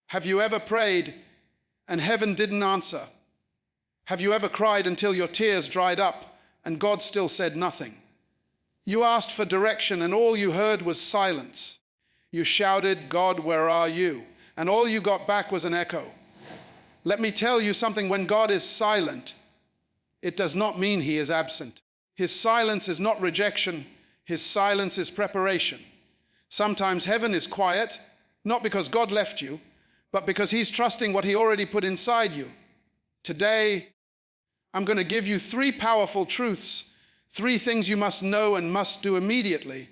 Have you ever prayed and heaven didn't answer? Have you ever cried until your tears dried up and God still said nothing? You asked for direction and all you heard was silence. You shouted, "God, where are you?" And all you got back was an echo. Let me tell you something, when God is silent, it does not mean he is absent. His silence is not rejection, his silence is preparation. Sometimes heaven is quiet, not because God left you, but because he's trusting what he already put inside you. Today, I'm going to give you 3 powerful truths, 3 things you must know and must do immediately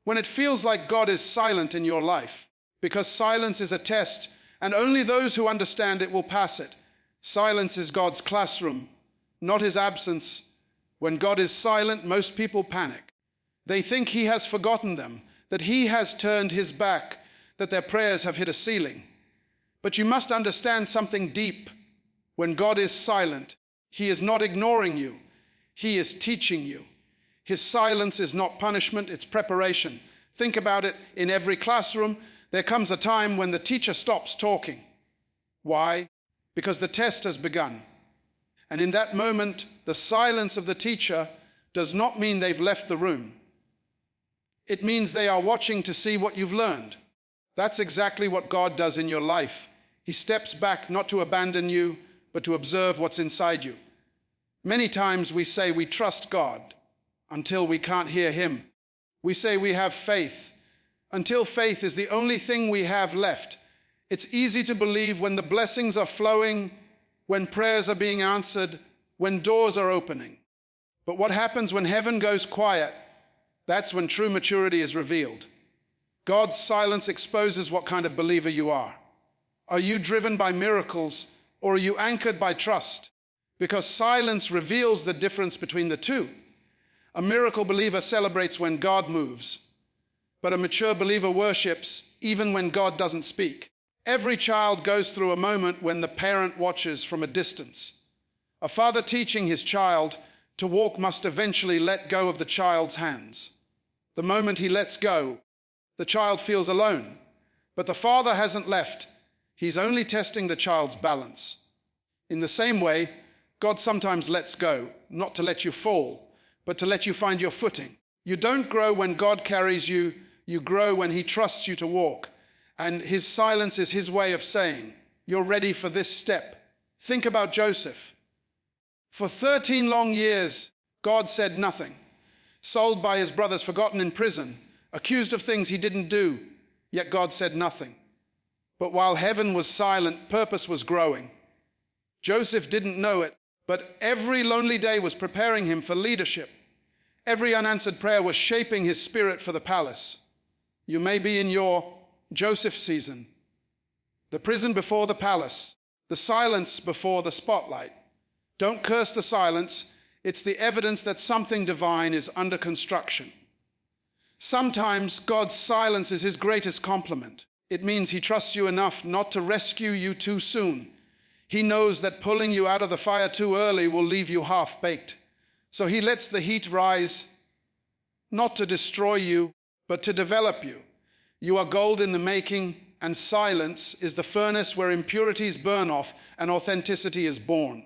when it feels like God is silent in your life. Because silence is a test, and only those who understand it will pass it. Silence is God's classroom, not his absence. When God is silent, most people panic. They think he has forgotten them, that he has turned his back, that their prayers have hit a ceiling. But you must understand something deep. When God is silent, he is not ignoring you. He is teaching you. His silence is not punishment, it's preparation. Think about it. In every classroom, there comes a time when the teacher stops talking. Why? Because the test has begun. And in that moment, the silence of the teacher does not mean they've left the room. It means they are watching to see what you've learned. That's exactly what God does in your life. He steps back not to abandon you, but to observe what's inside you. Many times we say we trust God until we can't hear him. We say we have faith until faith is the only thing we have left. It's easy to believe when the blessings are flowing, when prayers are being answered, when doors are opening. But what happens when heaven goes quiet? That's when true maturity is revealed. God's silence exposes what kind of believer you are. Are you driven by miracles or are you anchored by trust? Because silence reveals the difference between the two. A miracle believer celebrates when God moves, but a mature believer worships even when God doesn't speak. Every child goes through a moment when the parent watches from a distance. A father teaching his child to walk must eventually let go of the child's hands. The moment he lets go, the child feels alone, but the father hasn't left. He's only testing the child's balance. In the same way, God sometimes lets go, not to let you fall, but to let you find your footing. You don't grow when God carries you, you grow when he trusts you to walk. And his silence is his way of saying, you're ready for this step. Think about Joseph. For 13 long years, God said nothing. Sold by his brothers, forgotten in prison, accused of things he didn't do, yet God said nothing. But while heaven was silent, purpose was growing. Joseph didn't know it, but every lonely day was preparing him for leadership. Every unanswered prayer was shaping his spirit for the palace. You may be in your Joseph season. The prison before the palace, the silence before the spotlight. Don't curse the silence. It's the evidence that something divine is under construction. Sometimes God's silence is his greatest compliment. It means he trusts you enough not to rescue you too soon. He knows that pulling you out of the fire too early will leave you half-baked. So he lets the heat rise, not to destroy you, but to develop you. You are gold in the making, and silence is the furnace where impurities burn off and authenticity is born.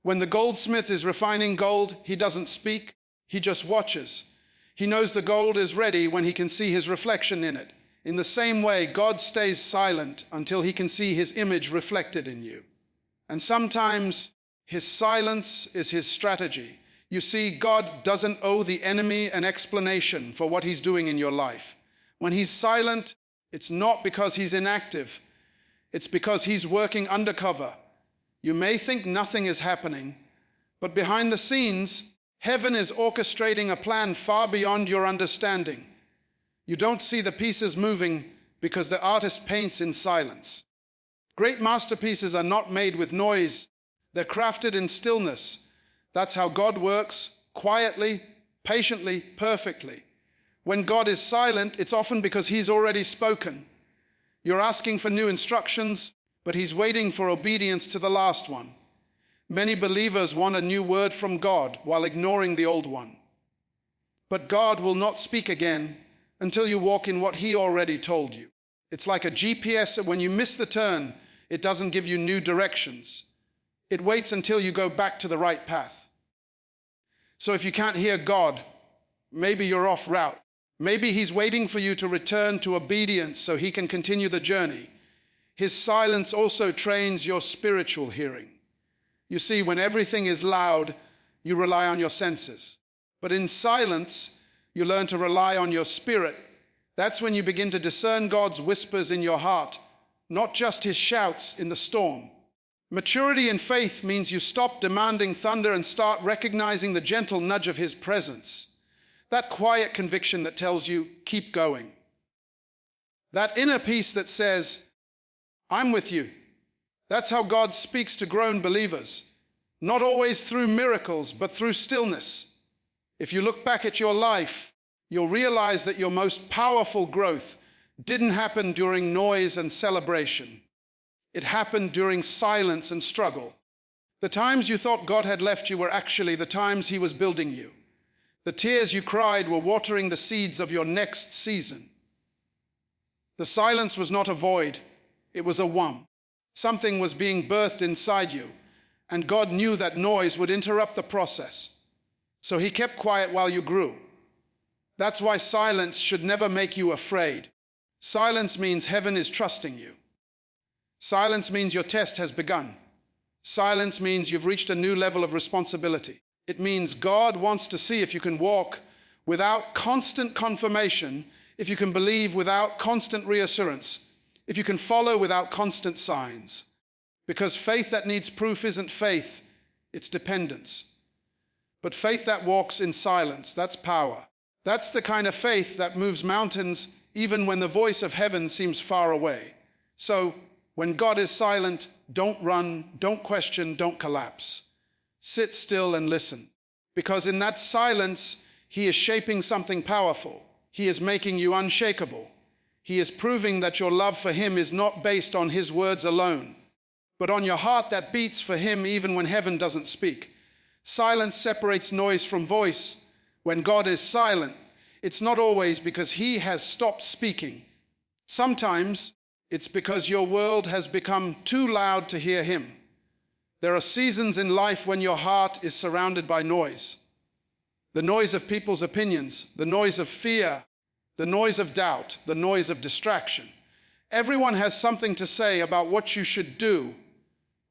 When the goldsmith is refining gold, he doesn't speak, he just watches. He knows the gold is ready when he can see his reflection in it. In the same way, God stays silent until he can see his image reflected in you. And sometimes his silence is his strategy. You see, God doesn't owe the enemy an explanation for what he's doing in your life. When he's silent, it's not because he's inactive. It's because he's working undercover. You may think nothing is happening, but behind the scenes, heaven is orchestrating a plan far beyond your understanding. You don't see the pieces moving because the artist paints in silence. Great masterpieces are not made with noise. They're crafted in stillness. That's how God works, quietly, patiently, perfectly. When God is silent, it's often because he's already spoken. You're asking for new instructions, but he's waiting for obedience to the last one. Many believers want a new word from God while ignoring the old one. But God will not speak again until you walk in what he already told you. It's like a GPS. When you miss the turn, it doesn't give you new directions. It waits until you go back to the right path. So if you can't hear God, maybe you're off route. Maybe he's waiting for you to return to obedience so he can continue the journey. His silence also trains your spiritual hearing. You see, when everything is loud, you rely on your senses. But in silence, you learn to rely on your spirit. That's when you begin to discern God's whispers in your heart, not just his shouts in the storm. Maturity in faith means you stop demanding thunder and start recognizing the gentle nudge of his presence. That quiet conviction that tells you, keep going. That inner peace that says, I'm with you. That's how God speaks to grown believers. Not always through miracles, but through stillness. If you look back at your life, you'll realize that your most powerful growth didn't happen during noise and celebration. It happened during silence and struggle. The times you thought God had left you were actually the times he was building you. The tears you cried were watering the seeds of your next season. The silence was not a void, it was a womb. Something was being birthed inside you, and God knew that noise would interrupt the process. So he kept quiet while you grew. That's why silence should never make you afraid. Silence means heaven is trusting you. Silence means your test has begun. Silence means you've reached a new level of responsibility. It means God wants to see if you can walk without constant confirmation, if you can believe without constant reassurance, if you can follow without constant signs. Because faith that needs proof isn't faith, it's dependence. But faith that walks in silence, that's power. That's the kind of faith that moves mountains even when the voice of heaven seems far away. So, when God is silent, don't run, don't question, don't collapse. Sit still and listen. Because in that silence, he is shaping something powerful. He is making you unshakable. He is proving that your love for him is not based on his words alone, but on your heart that beats for him even when heaven doesn't speak. Silence separates noise from voice. When God is silent, it's not always because he has stopped speaking. Sometimes it's because your world has become too loud to hear him. There are seasons in life when your heart is surrounded by noise. The noise of people's opinions, the noise of fear, the noise of doubt, the noise of distraction. Everyone has something to say about what you should do,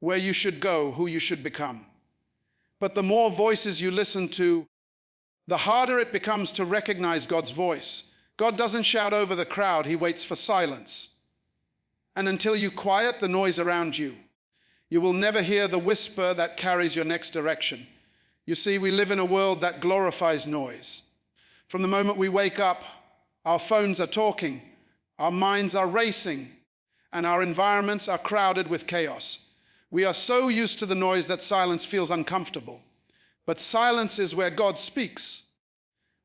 where you should go, who you should become. But the more voices you listen to, the harder it becomes to recognize God's voice. God doesn't shout over the crowd, he waits for silence. And until you quiet the noise around you, you will never hear the whisper that carries your next direction. You see, we live in a world that glorifies noise. From the moment we wake up, our phones are talking, our minds are racing, and our environments are crowded with chaos. We are so used to the noise that silence feels uncomfortable. But silence is where God speaks.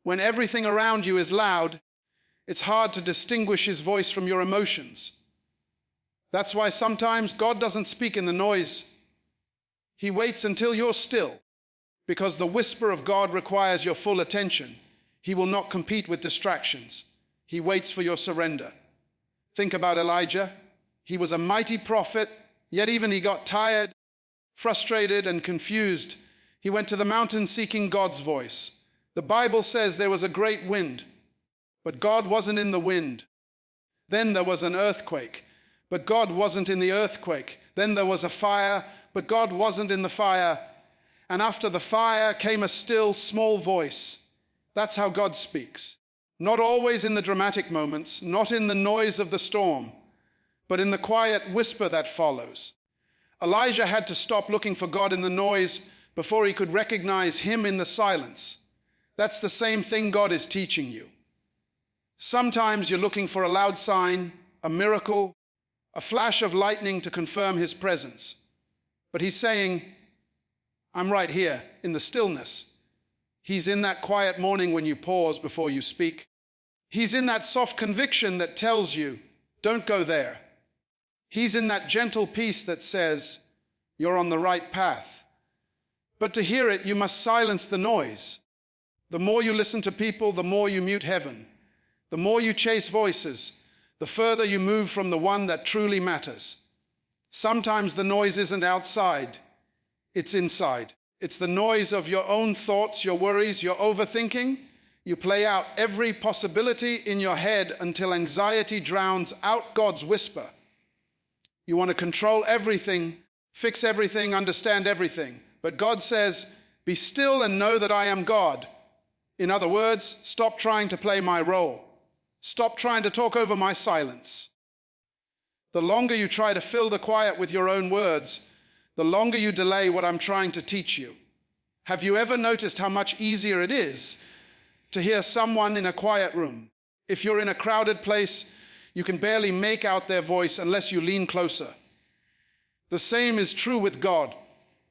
When everything around you is loud, it's hard to distinguish his voice from your emotions. That's why sometimes God doesn't speak in the noise. He waits until you're still, because the whisper of God requires your full attention. He will not compete with distractions. He waits for your surrender. Think about Elijah. He was a mighty prophet, yet even he got tired, frustrated, and confused. He went to the mountain seeking God's voice. The Bible says there was a great wind, but God wasn't in the wind. Then there was an earthquake, but God wasn't in the earthquake. Then there was a fire, but God wasn't in the fire. And after the fire came a still, small voice. That's how God speaks. Not always in the dramatic moments, not in the noise of the storm, but in the quiet whisper that follows. Elijah had to stop looking for God in the noise before he could recognize him in the silence. That's the same thing God is teaching you. Sometimes you're looking for a loud sign, a miracle, a flash of lightning to confirm his presence. But he's saying, I'm right here in the stillness. He's in that quiet morning when you pause before you speak. He's in that soft conviction that tells you, don't go there. He's in that gentle peace that says, you're on the right path. But to hear it, you must silence the noise. The more you listen to people, the more you mute heaven. The more you chase voices, the further you move from the one that truly matters. Sometimes the noise isn't outside, it's inside. It's the noise of your own thoughts, your worries, your overthinking. You play out every possibility in your head until anxiety drowns out God's whisper. You want to control everything, fix everything, understand everything. But God says, be still and know that I am God. In other words, stop trying to play my role. Stop trying to talk over my silence. The longer you try to fill the quiet with your own words, the longer you delay what I'm trying to teach you. Have you ever noticed how much easier it is to hear someone in a quiet room? If you're in a crowded place, you can barely make out their voice unless you lean closer. The same is true with God.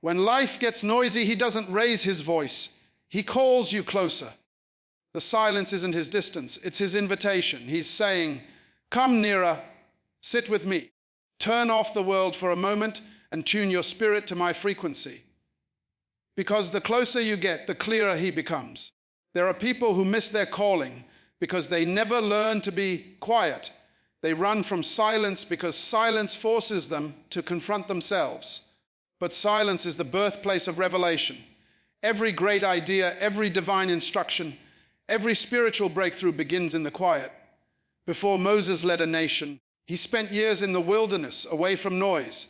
When life gets noisy, he doesn't raise his voice. He calls you closer. The silence isn't his distance, it's his invitation. He's saying, come nearer, sit with me. Turn off the world for a moment and tune your spirit to my frequency. Because the closer you get, the clearer he becomes. There are people who miss their calling because they never learn to be quiet. They run from silence because silence forces them to confront themselves. But silence is the birthplace of revelation. Every great idea, every divine instruction, every spiritual breakthrough begins in the quiet. Before Moses led a nation, he spent years in the wilderness, away from noise.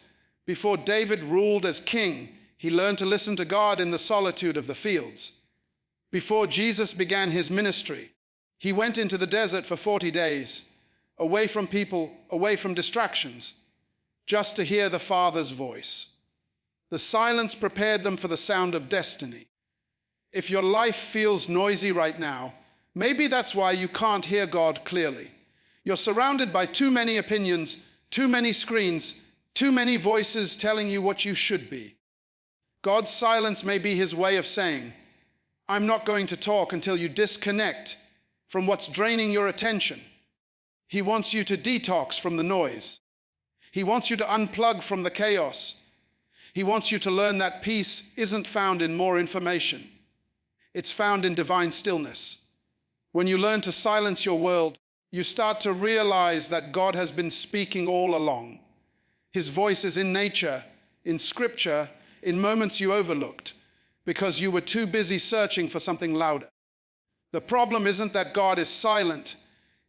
Before David ruled as king, he learned to listen to God in the solitude of the fields. Before Jesus began his ministry, he went into the desert for 40 days, away from people, away from distractions, just to hear the Father's voice. The silence prepared them for the sound of destiny. If your life feels noisy right now, maybe that's why you can't hear God clearly. You're surrounded by too many opinions, too many screens, too many voices telling you what you should be. God's silence may be his way of saying, I'm not going to talk until you disconnect from what's draining your attention. He wants you to detox from the noise. He wants you to unplug from the chaos. He wants you to learn that peace isn't found in more information. It's found in divine stillness. When you learn to silence your world, you start to realize that God has been speaking all along. His voice is in nature, in scripture, in moments you overlooked, because you were too busy searching for something louder. The problem isn't that God is silent,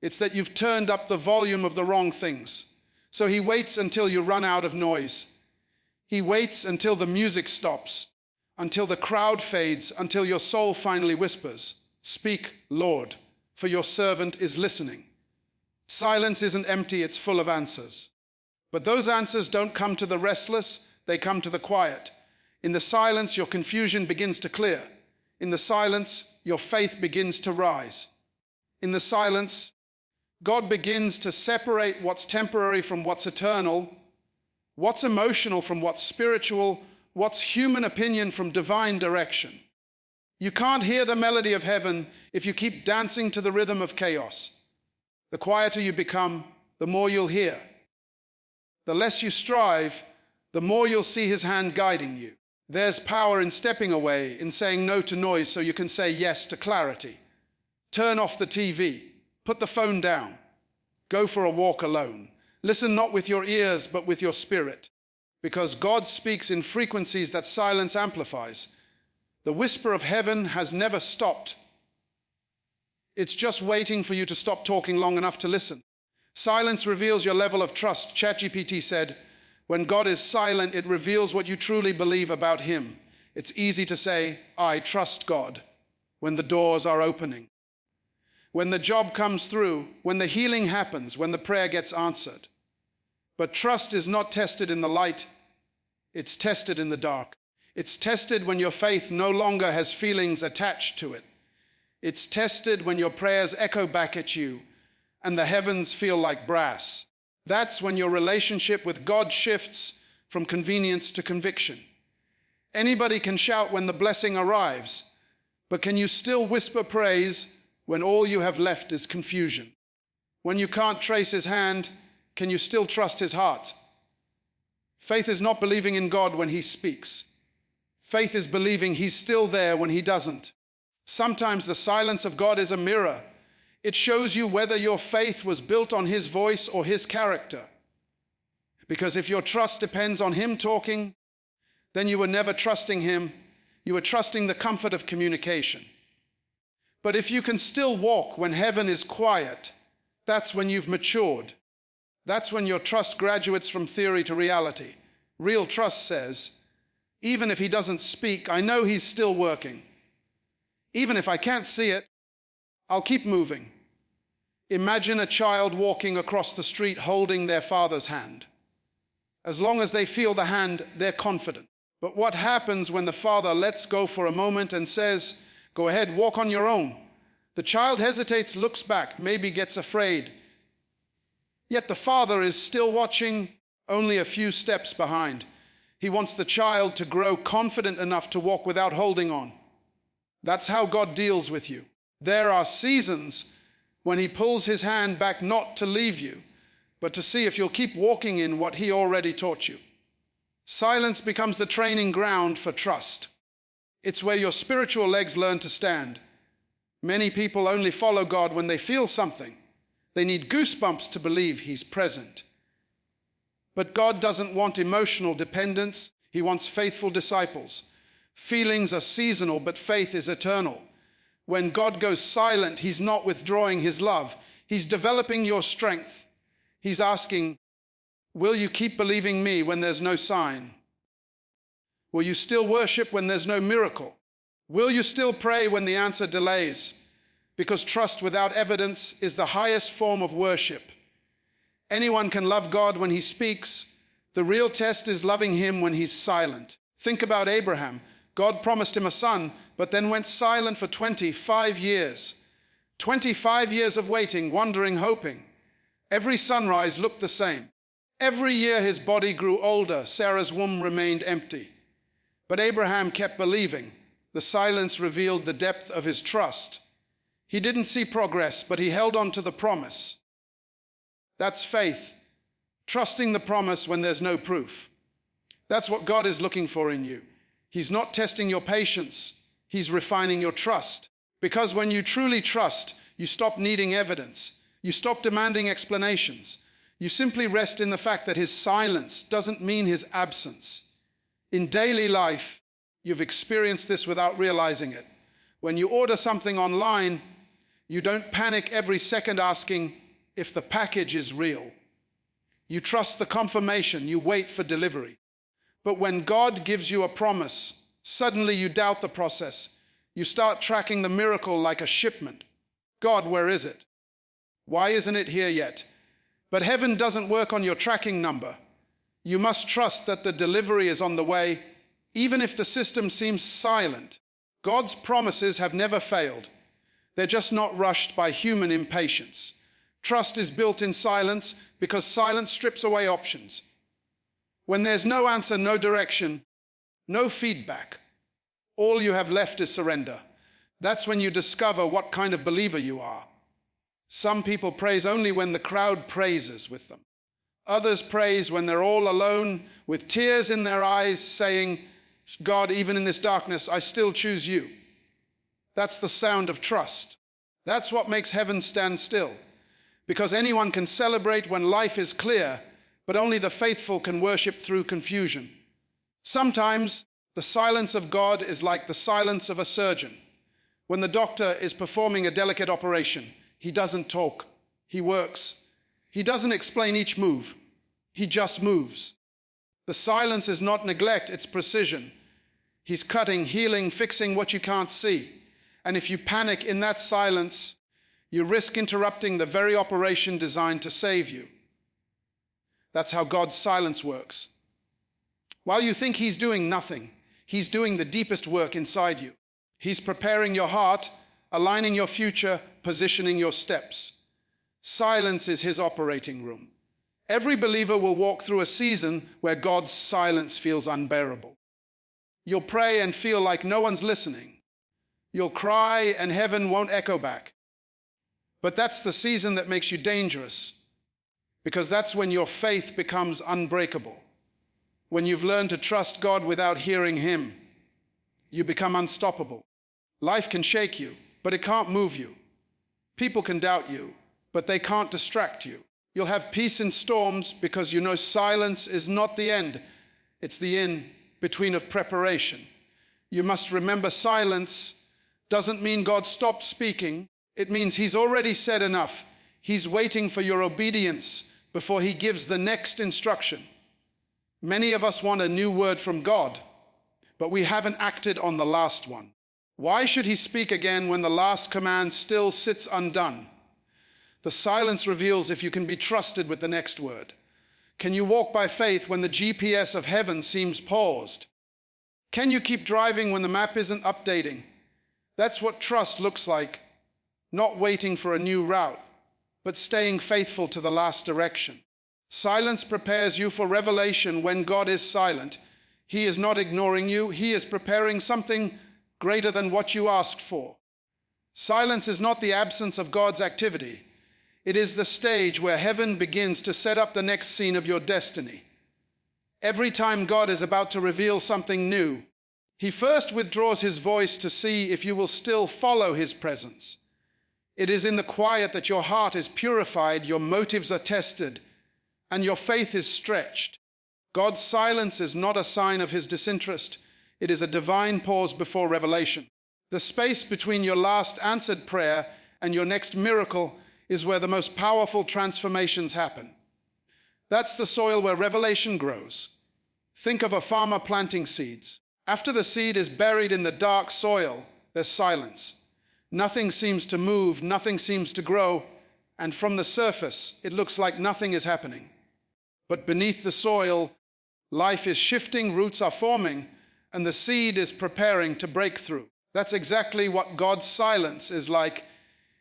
it's that you've turned up the volume of the wrong things. So he waits until you run out of noise. He waits until the music stops, until the crowd fades, until your soul finally whispers, speak, Lord, for your servant is listening. Silence isn't empty, it's full of answers. But those answers don't come to the restless, they come to the quiet. In the silence, your confusion begins to clear. In the silence, your faith begins to rise. In the silence, God begins to separate what's temporary from what's eternal, what's emotional from what's spiritual, what's human opinion from divine direction. You can't hear the melody of heaven if you keep dancing to the rhythm of chaos. The quieter you become, the more you'll hear. The less you strive, the more you'll see his hand guiding you. There's power in stepping away, in saying no to noise so you can say yes to clarity. Turn off the TV. Put the phone down. Go for a walk alone. Listen not with your ears, but with your spirit. Because God speaks in frequencies that silence amplifies. The whisper of heaven has never stopped. It's just waiting for you to stop talking long enough to listen. Silence reveals your level of trust. ChatGPT said, when God is silent, it reveals what you truly believe about him. It's easy to say, I trust God, when the doors are opening. When the job comes through, when the healing happens, when the prayer gets answered. But trust is not tested in the light, it's tested in the dark. It's tested when your faith no longer has feelings attached to it. It's tested when your prayers echo back at you and the heavens feel like brass. That's when your relationship with God shifts from convenience to conviction. Anybody can shout when the blessing arrives, but can you still whisper praise when all you have left is confusion? When you can't trace his hand, can you still trust his heart? Faith is not believing in God when he speaks. Faith is believing he's still there when he doesn't. Sometimes the silence of God is a mirror. It shows you whether your faith was built on his voice or his character. Because if your trust depends on him talking, then you were never trusting him. You were trusting the comfort of communication. But if you can still walk when heaven is quiet, that's when you've matured. That's when your trust graduates from theory to reality. Real trust says, even if he doesn't speak, I know he's still working. Even if I can't see it, I'll keep moving. Imagine a child walking across the street holding their father's hand. As long as they feel the hand, they're confident. But what happens when the father lets go for a moment and says, go ahead, walk on your own? The child hesitates, looks back, maybe gets afraid. Yet the father is still watching, only a few steps behind. He wants the child to grow confident enough to walk without holding on. That's how God deals with you. There are seasons when he pulls his hand back not to leave you, but to see if you'll keep walking in what he already taught you. Silence becomes the training ground for trust. It's where your spiritual legs learn to stand. Many people only follow God when they feel something. They need goosebumps to believe he's present. But God doesn't want emotional dependence. He wants faithful disciples. Feelings are seasonal, but faith is eternal. When God goes silent, he's not withdrawing his love. He's developing your strength. He's asking, will you keep believing me when there's no sign? Will you still worship when there's no miracle? Will you still pray when the answer delays? Because trust without evidence is the highest form of worship. Anyone can love God when he speaks. The real test is loving him when he's silent. Think about Abraham. God promised him a son, but then went silent for 25 years. 25 years of waiting, wondering, hoping. Every sunrise looked the same. Every year his body grew older. Sarah's womb remained empty. But Abraham kept believing. The silence revealed the depth of his trust. He didn't see progress, but he held on to the promise. That's faith, trusting the promise when there's no proof. That's what God is looking for in you. He's not testing your patience. He's refining your trust. Because when you truly trust, you stop needing evidence. You stop demanding explanations. You simply rest in the fact that his silence doesn't mean his absence. In daily life, you've experienced this without realizing it. When you order something online, you don't panic every second asking if the package is real. You trust the confirmation. You wait for delivery. But when God gives you a promise, suddenly you doubt the process. You start tracking the miracle like a shipment. God, where is it? Why isn't it here yet? But heaven doesn't work on your tracking number. You must trust that the delivery is on the way, even if the system seems silent. God's promises have never failed. They're just not rushed by human impatience. Trust is built in silence because silence strips away options. When there's no answer, no direction, no feedback, all you have left is surrender. That's when you discover what kind of believer you are. Some people praise only when the crowd praises with them. Others praise when they're all alone with tears in their eyes, saying, God, even in this darkness, I still choose you. That's the sound of trust. That's what makes heaven stand still. Because anyone can celebrate when life is clear, but only the faithful can worship through confusion. Sometimes the silence of God is like the silence of a surgeon. When the doctor is performing a delicate operation, he doesn't talk, he works. He doesn't explain each move, he just moves. The silence is not neglect, it's precision. He's cutting, healing, fixing what you can't see. And if you panic in that silence, you risk interrupting the very operation designed to save you. That's how God's silence works. While you think he's doing nothing, he's doing the deepest work inside you. He's preparing your heart, aligning your future, positioning your steps. Silence is his operating room. Every believer will walk through a season where God's silence feels unbearable. You'll pray and feel like no one's listening. You'll cry and heaven won't echo back. But that's the season that makes you dangerous, because that's when your faith becomes unbreakable. When you've learned to trust God without hearing him, you become unstoppable. Life can shake you, but it can't move you, People can doubt you, but they can't distract you. You'll have peace in storms because you know silence is not the end. It's the in-between of preparation. You must remember silence doesn't mean God stopped speaking. It means he's already said enough. He's waiting for your obedience before he gives the next instruction. Many of us want a new word from God, but we haven't acted on the last one. Why should he speak again when the last command still sits undone? The silence reveals if you can be trusted with the next word. Can you walk by faith when the GPS of heaven seems paused? Can you keep driving when the map isn't updating? That's what trust looks like. Not waiting for a new route, but staying faithful to the last direction. Silence prepares you for revelation when God is silent. He is not ignoring you. He is preparing something greater than what you asked for. Silence is not the absence of God's activity. It is the stage where heaven begins to set up the next scene of your destiny. Every time God is about to reveal something new, he first withdraws his voice to see if you will still follow his presence. It is in the quiet that your heart is purified, your motives are tested, and your faith is stretched. God's silence is not a sign of his disinterest. It is a divine pause before revelation. The space between your last answered prayer and your next miracle is where the most powerful transformations happen. That's the soil where revelation grows. Think of a farmer planting seeds. After the seed is buried in the dark soil, there's silence. Nothing seems to move, nothing seems to grow, and from the surface, it looks like nothing is happening. But beneath the soil, life is shifting, roots are forming, and the seed is preparing to break through. That's exactly what God's silence is like.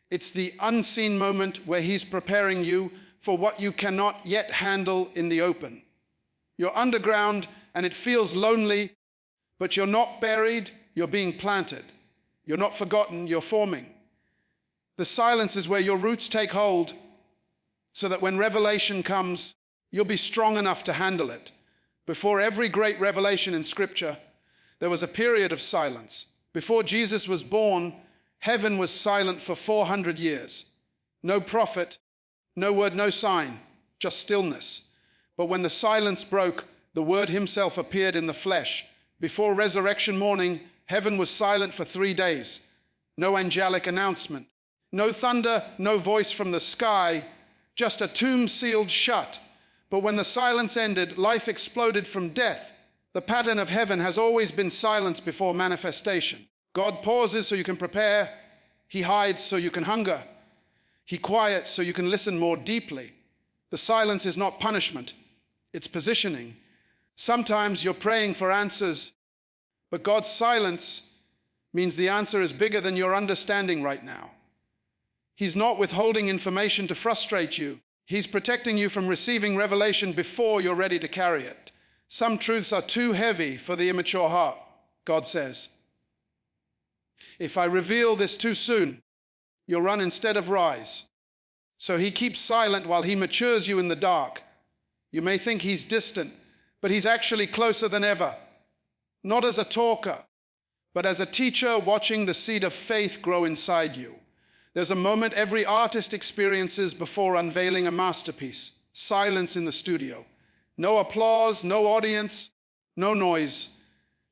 It's the unseen moment where he's preparing you for what you cannot yet handle in the open. You're underground and it feels lonely, but you're not buried, you're being planted. You're not forgotten, you're forming. The silence is where your roots take hold so that when revelation comes, you'll be strong enough to handle it. Before every great revelation in Scripture, there was a period of silence. Before Jesus was born, heaven was silent for 400 years. No prophet, no word, no sign, just stillness. But when the silence broke, the Word himself appeared in the flesh. Before resurrection morning, heaven was silent for 3 days. No angelic announcement. No thunder, no voice from the sky, just a tomb sealed shut. But when the silence ended, life exploded from death. The pattern of heaven has always been silence before manifestation. God pauses so you can prepare. He hides so you can hunger. He quiets so you can listen more deeply. The silence is not punishment. It's positioning. Sometimes you're praying for answers, but God's silence means the answer is bigger than your understanding right now. He's not withholding information to frustrate you. He's protecting you from receiving revelation before you're ready to carry it. Some truths are too heavy for the immature heart, God says. If I reveal this too soon, you'll run instead of rise. So he keeps silent while he matures you in the dark. You may think he's distant, but he's actually closer than ever. Not as a talker, but as a teacher watching the seed of faith grow inside you. There's a moment every artist experiences before unveiling a masterpiece. Silence in the studio. No applause, no audience, no noise,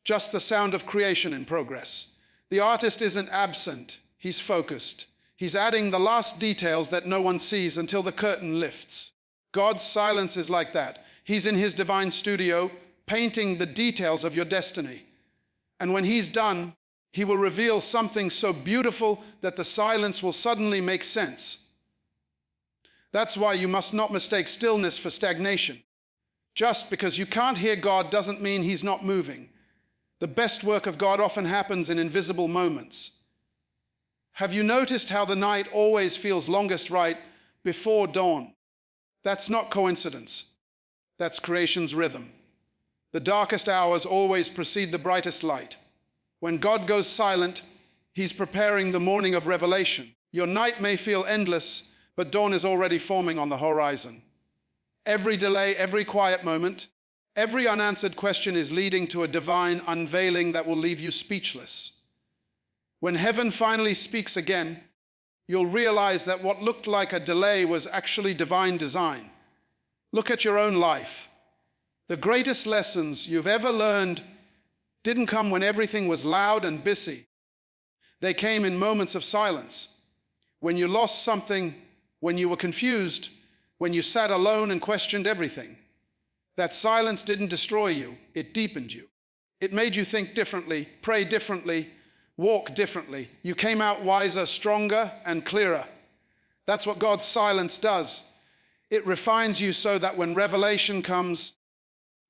just the sound of creation in progress. The artist isn't absent, he's focused. He's adding the last details that no one sees until the curtain lifts. God's silence is like that. He's in his divine studio, painting the details of your destiny. And when he's done, he will reveal something so beautiful that the silence will suddenly make sense. That's why you must not mistake stillness for stagnation. Just because you can't hear God doesn't mean he's not moving. The best work of God often happens in invisible moments. Have you noticed how the night always feels longest right before dawn? That's not coincidence. That's creation's rhythm. The darkest hours always precede the brightest light. When God goes silent, he's preparing the morning of revelation. Your night may feel endless, but dawn is already forming on the horizon. Every delay, every quiet moment, every unanswered question is leading to a divine unveiling that will leave you speechless. When heaven finally speaks again, You'll realize that what looked like a delay was actually divine design. Look at your own life. The greatest lessons you've ever learned didn't come when everything was loud and busy. They came in moments of silence. When you lost something, when you were confused, when you sat alone and questioned everything. That silence didn't destroy you, it deepened you. It made you think differently, pray differently, walk differently. You came out wiser, stronger, and clearer. That's what God's silence does. It refines you so that when revelation comes,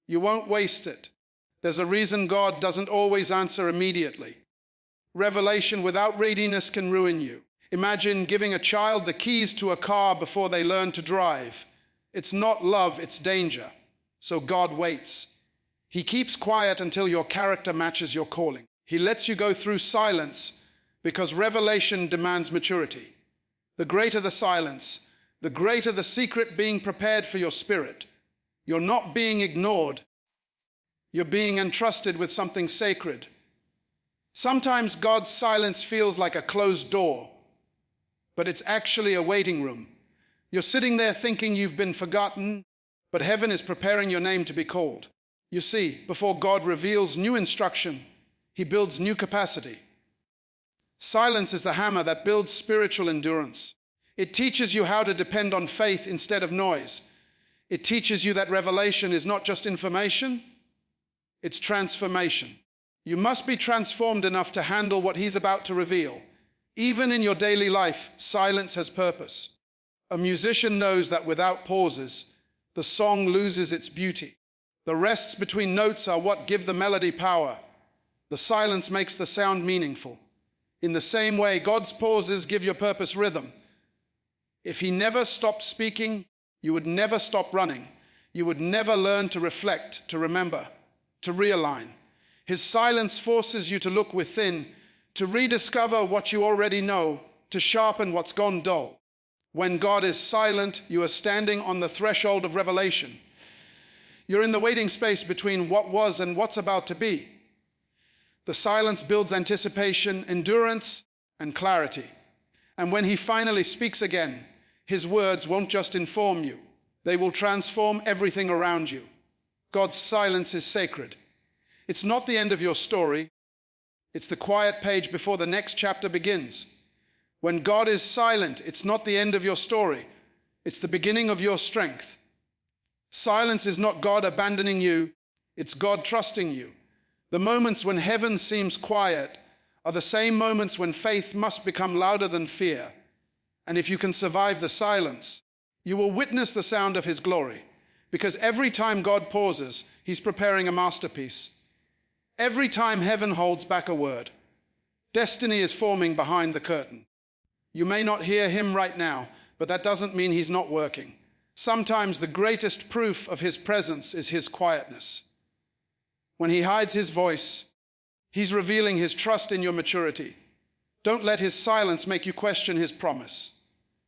you won't waste it. There's a reason God doesn't always answer immediately. Revelation without readiness can ruin you. Imagine giving a child the keys to a car before they learn to drive. It's not love, it's danger. So God waits. He keeps quiet until your character matches your calling. He lets you go through silence because revelation demands maturity. The greater the silence, the greater the secret being prepared for your spirit. You're not being ignored. You're being entrusted with something sacred. Sometimes God's silence feels like a closed door, but it's actually a waiting room. You're sitting there thinking you've been forgotten, but heaven is preparing your name to be called. You see, before God reveals new instruction, He builds new capacity. Silence is the hammer that builds spiritual endurance. It teaches you how to depend on faith instead of noise. It teaches you that revelation is not just information, it's transformation. You must be transformed enough to handle what He's about to reveal. Even in your daily life, silence has purpose. A musician knows that without pauses, the song loses its beauty. The rests between notes are what give the melody power. The silence makes the sound meaningful. In the same way, God's pauses give your purpose rhythm. If He never stopped speaking, you would never stop running. You would never learn to reflect, to remember, to realign. His silence forces you to look within, to rediscover what you already know, to sharpen what's gone dull. When God is silent, you are standing on the threshold of revelation. You're in the waiting space between what was and what's about to be. The silence builds anticipation, endurance, and clarity. And when He finally speaks again, His words won't just inform you. They will transform everything around you. God's silence is sacred. It's not the end of your story. It's the quiet page before the next chapter begins. When God is silent, it's not the end of your story. It's the beginning of your strength. Silence is not God abandoning you. It's God trusting you. The moments when heaven seems quiet are the same moments when faith must become louder than fear. And if you can survive the silence, you will witness the sound of His glory. Because every time God pauses, He's preparing a masterpiece. Every time heaven holds back a word, destiny is forming behind the curtain. You may not hear Him right now, but that doesn't mean He's not working. Sometimes the greatest proof of His presence is His quietness. When He hides His voice, He's revealing His trust in your maturity. Don't let His silence make you question His promise.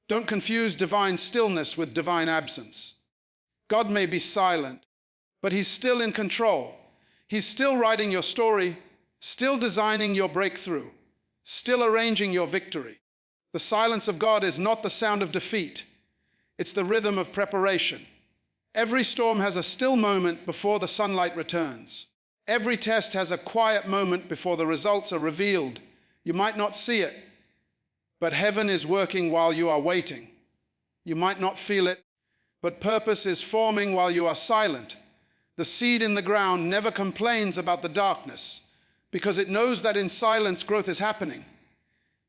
Don't confuse divine stillness with divine absence. God may be silent, but He's still in control. He's still writing your story, still designing your breakthrough, still arranging your victory. The silence of God is not the sound of defeat. It's the rhythm of preparation. Every storm has a still moment before the sunlight returns. Every test has a quiet moment before the results are revealed. You might not see it, but heaven is working while you are waiting. You might not feel it, but purpose is forming while you are silent. The seed in the ground never complains about the darkness because it knows that in silence growth is happening.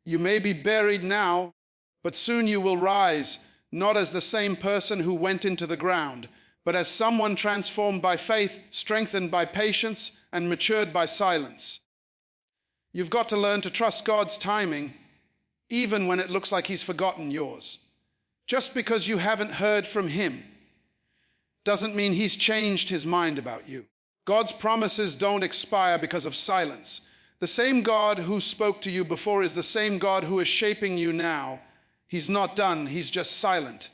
You may be buried now, but soon you will rise, not as the same person who went into the ground, but as someone transformed by faith, strengthened by patience, and matured by silence. You've got to learn to trust God's timing, even when it looks like He's forgotten yours. Just because you haven't heard from Him doesn't mean He's changed His mind about you. God's promises don't expire because of silence. The same God who spoke to you before is the same God who is shaping you now. He's not done, He's just silent.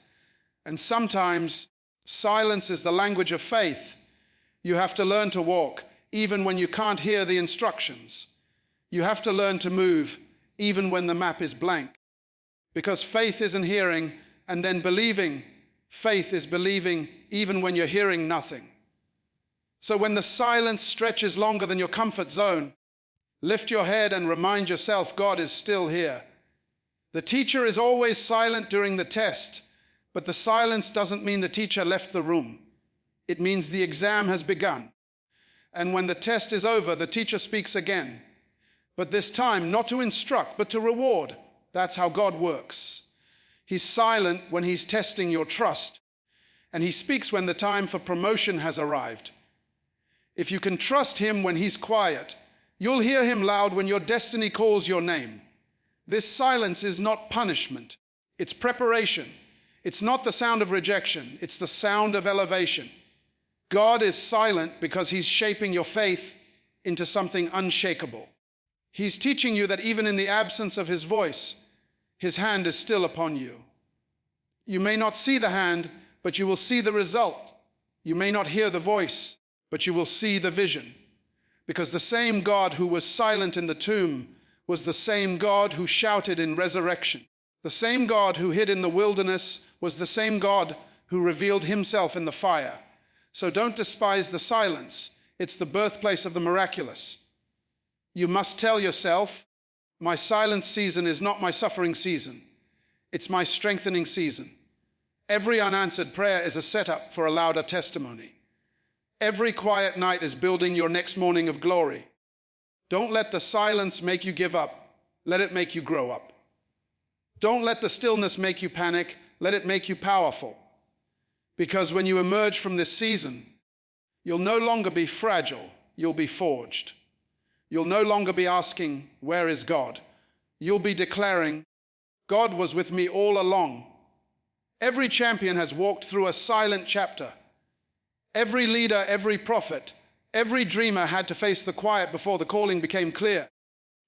And sometimes silence is the language of faith. You have to learn to walk, even when you can't hear the instructions. You have to learn to move, even when the map is blank. because faith isn't hearing and then believing. Faith is believing even when you're hearing nothing. So when the silence stretches longer than your comfort zone, lift your head and remind yourself God is still here. The teacher is always silent during the test, but the silence doesn't mean the teacher left the room. It means the exam has begun. And when the test is over, the teacher speaks again. But this time, not to instruct, but to reward. That's how God works. He's silent when he's testing your trust, and he speaks when the time for promotion has arrived. If you can trust him when he's quiet, you'll hear him loud when your destiny calls your name. This silence is not punishment. It's preparation. It's not the sound of rejection. It's the sound of elevation. God is silent because he's shaping your faith into something unshakable. He's teaching you that even in the absence of his voice, his hand is still upon you. You may not see the hand, but you will see the result. You may not hear the voice, but you will see the vision. Because the same God who was silent in the tomb was the same God who shouted in resurrection. The same God who hid in the wilderness was the same God who revealed himself in the fire. So don't despise the silence. It's the birthplace of the miraculous. You must tell yourself, my silent season is not my suffering season. It's my strengthening season. Every unanswered prayer is a setup for a louder testimony. Every quiet night is building your next morning of glory. Don't let the silence make you give up. Let it make you grow up. Don't let the stillness make you panic. Let it make you powerful. Because when you emerge from this season, you'll no longer be fragile. You'll be forged. You'll no longer be asking, where is God? You'll be declaring, God was with me all along. Every champion has walked through a silent chapter. Every leader, every prophet, every dreamer had to face the quiet before the calling became clear.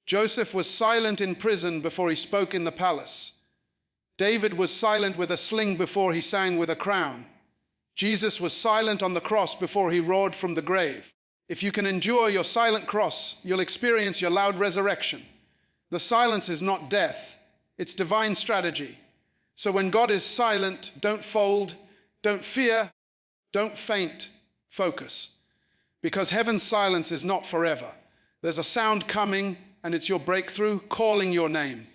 Joseph was silent in prison before he spoke in the palace. David was silent with a sling before he sang with a crown. Jesus was silent on the cross before he roared from the grave. If you can endure your silent cross, you'll experience your loud resurrection. The silence is not death, it's divine strategy. So when God is silent, don't fold, don't fear, don't faint, focus. Because heaven's silence is not forever. There's a sound coming, and it's your breakthrough calling your name.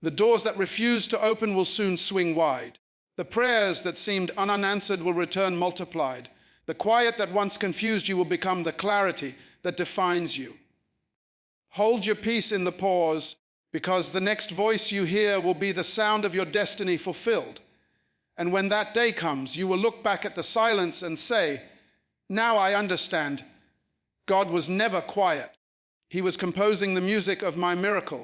The doors that refuse to open will soon swing wide. The prayers that seemed unanswered will return multiplied. The quiet that once confused you will become the clarity that defines you. Hold your peace in the pause, because the next voice you hear will be the sound of your destiny fulfilled. And when that day comes, you will look back at the silence and say, now I understand. God was never quiet. He was composing the music of my miracle.